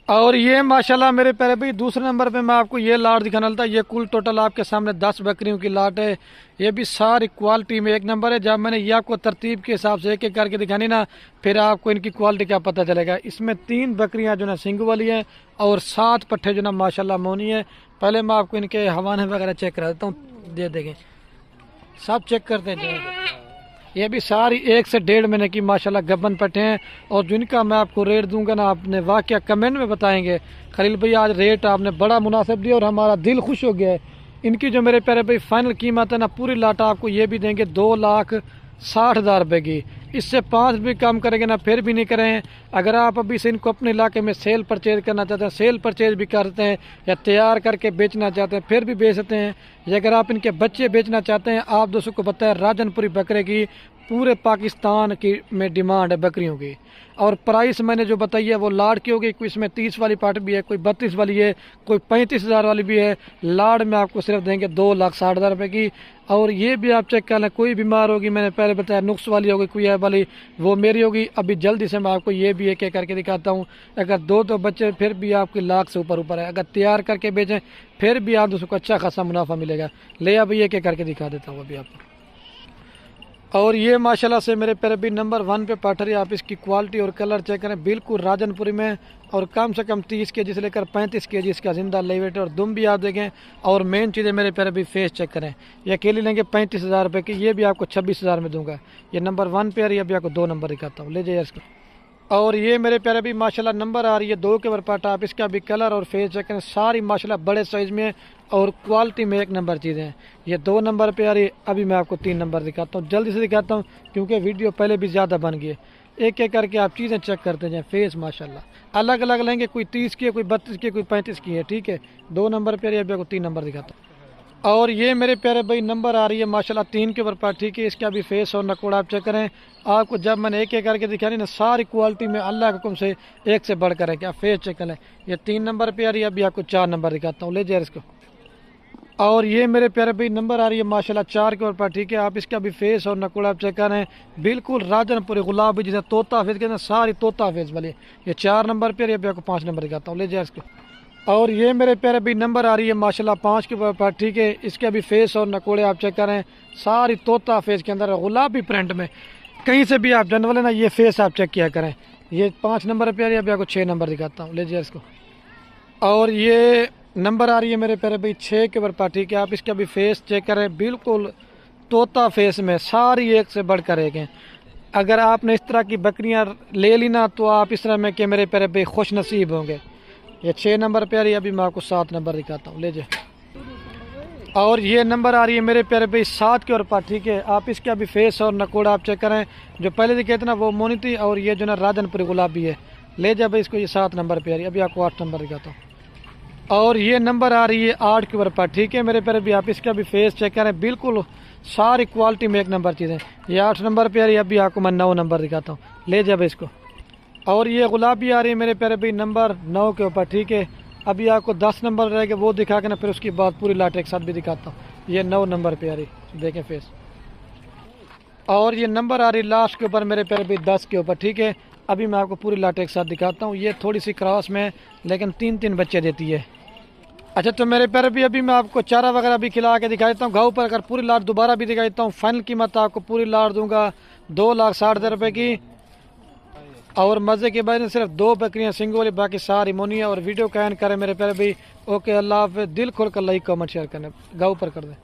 और ये माशाल्लाह मेरे प्यारे भाई दूसरे नंबर पे मैं आपको ये लाट दिखाने वाला था। ये कुल टोटल आपके सामने 10 बकरियों की लाट है। ये भी सारी क्वालिटी में एक नंबर है। जब मैंने ये आपको तरतीब के हिसाब से एक एक करके दिखानी ना, फिर आपको इनकी क्वालिटी का पता चलेगा। इसमें 3 बकरियां जो ना सिंग वाली हैं और 7 पट्ठे जो ना माशाल्लाह मोनी है। पहले मैं आपको इनके हवाने वगैरह चेक करा देता हूँ, दे देंगे सब चेक करते हैं। ये भी सारी 1 से 1.5 महीने की माशाल्लाह गब्बन पट्टे हैं। और जिनका मैं आपको रेट दूंगा ना, आपने वाकया कमेंट में बताएंगे खलील भाई आज रेट आपने बड़ा मुनासिब दिया और हमारा दिल खुश हो गया है। इनकी जो मेरे प्यारे भाई फाइनल कीमत है ना, पूरी लाटा आपको ये भी देंगे 2,60,000 रुपए की। इससे 5 भी कम करेंगे ना, फिर भी नहीं करें। अगर आप अभी से इनको अपने इलाके में सेल परचेज करना चाहते हैं, सेल परचेज भी करते हैं, या तैयार करके बेचना चाहते हैं फिर भी बेच सकते हैं। या अगर आप इनके बच्चे बेचना चाहते हैं, आप दोस्तों को बताया राजनपुरी बकरे की पूरे पाकिस्तान की में डिमांड है बकरियों की। और प्राइस मैंने जो बताई है वो लाड़ की होगी। कोई इसमें 30 वाली पार्ट भी है, कोई 32 वाली है, कोई 35,000 वाली भी है। लाड़ में आपको सिर्फ देंगे 2,60,000 रुपए की। और ये भी आप चेक कर लें, कोई बीमार होगी, मैंने पहले बताया नुक्स वाली होगी, कोई है वाली, वो मेरी होगी। अभी जल्दी से मैं आपको ये भी एक एक करके दिखाता हूँ। अगर 2 बच्चे फिर भी आपकी लाख से ऊपर ऊपर है। अगर तैयार करके बेचें फिर भी आप दोस्तों को अच्छा खासा मुनाफा मिलेगा। ले अभी एक एक करके दिखा देता हूँ अभी आपको। और ये माशाल्लाह से मेरे प्यारे भी नंबर 1 पे पाठरी। आप इसकी क्वालिटी और कलर चेक करें, बिल्कुल राजनपुरी में। और कम से कम 30 केजी से लेकर 35 केजी इसका जिंदा लेवेट और दुम भी आप देखें। और मेन चीज़ें मेरे प्यारे भी फेस चेक करें। ये अकेली लेंगे 35,000 रुपये की, ये भी आपको 26,000 में दूंगा। ये नंबर 1 पे आ रही है, अभी आपको 2 नंबर दिखाता हूँ, ले जाइए इसको। और ये मेरे प्यारे भी माशाल्लाह नंबर आ रही है 2 के ऊपर पाटा। आप इसका भी कलर और फेस चेक करें, सारी माशाल्लाह बड़े साइज में और क्वालिटी में एक नंबर चीज़ें हैं। ये 2 नंबर पे आ रही है। अभी मैं आपको 3 नंबर दिखाता हूँ, जल्दी से दिखाता हूँ क्योंकि वीडियो पहले भी ज़्यादा बन गई है। एक एक करके आप चीज़ें चेक करते जाएँ। फेस माशाल्लाह अलग अलग लेंगे, कोई 30 की है, कोई 32 की है, कोई 35 की है, ठीक है। 2 नंबर पे आ रही है, अभी आपको 3 नंबर दिखाता हूँ। और ये मेरे प्यारे भाई नंबर आ रही है माशाल्लाह 3 के ऊपर पर, ठीक है। इसका भी फेस और नकोड़ा आप चेक करें। आपको जब मैंने एक एक करके दिखानी ना, सारी क्वालिटी में अल्लाह के हुक्म से एक से बढ़कर है। क्या फेस चेक करें। ये 3 नंबर पे आ रही है, अभी आपको 4 नंबर दिखाता हूँ, ले जाए इसको। और ये मेरे प्यारे भाई नंबर आ रही है माशाल्लाह 4 के ऊपर, ठीक है। आप इसका भी फेस और नकोड़ा आप चेक करें, बिल्कुल राजनपुरी गुलाबी जिसे तोता फेस कहते हैं, सारी तोता फेस वाली। ये 4 नंबर पे आ रही है, अभी आपको 5 नंबर दिखाता हूँ, ले जाए इसको। और ये मेरे प्यारे भी नंबर आ रही है माशाल्लाह 5 के ऊपर, ठीक है। इसके भी फेस और नकोड़े आप चेक करें, सारी तोता फेस के अंदर गुलाबी प्रिंट में। कहीं से भी आप जानवर ना, ये फेस आप चेक किया करें। ये 5 नंबर पे आ रही है, अभी आपको 6 नंबर दिखाता हूँ, ले जाइए इसको। और ये नंबर आ रही है मेरे प्यारे भाई 6 के ऊपर, ठीक है। आप इसका भी फेस चेक करें, बिल्कुल तोता फेस में, सारी एक से बढ़कर एक हैं। अगर आपने इस तरह की बकरियां ले ली ना, तो आप इस तरह में कि मेरे प्यारे भाई खुश नसीब होंगे। ये 6 नंबर पे आ रही है, अभी मैं आपको 7 नंबर दिखाता हूँ, ले जाए। और ये नंबर आ रही है मेरे प्यारे भाई 7 के ऊपर, ठीक है। आप इसका भी फेस और नकोड़ा आप चेक करें। जो पहले दिखे थे ना वो मोनी थी, और ये जो ना राजनपुरी गुलाबी है, ले जाए भाई इसको। ये 7 नंबर पे आ रही है, अभी आपको 8 नंबर दिखाता हूँ। और ये नंबर आ रही है 8 के ऊपर, ठीक है मेरे प्यारे भी। आप इसका भी फेस चेक करें, बिल्कुल सारी क्वालिटी में एक नंबर चीज़ें। ये 8 नंबर पे आ रही है, अभी आपको मैं 9 नंबर दिखाता हूँ, ले जाए भाई इसको। और ये गुलाबी आ रही है मेरे प्यारे भाई नंबर 9 के ऊपर, ठीक है। अभी आपको 10 नंबर रहेगा, वो दिखा के ना फिर उसके बाद पूरी लाट एक साथ भी दिखाता हूँ। ये 9 नंबर पे आ रही, देखें फेस। और ये नंबर आ रही लास्ट के ऊपर मेरे प्यारे भाई 10 के ऊपर, ठीक है। अभी मैं आपको पूरी लाट एक साथ दिखाता हूँ। ये थोड़ी सी क्रॉस में, लेकिन 3-3 बच्चे देती है। अच्छा तो मेरे प्यारे भी अभी मैं आपको चारा वगैरह भी खिला के दिखा देता हूँ घाव पर। अगर पूरी लाट दोबारा भी दिखा देता हूँ, फाइनल कीमत आपको पूरी लाट दूंगा 2,60,000 रुपये की। और मज़े के बाद सिर्फ 2 बकरियां सिंग वाली, बाकी सारी मोनी है। और वीडियो का एंड करें मेरे प्यारे भाई। ओके, अल्लाह हाफ़िज़। दिल खोल कर लाइक कमेंट शेयर करना, गाँव पर कर दें।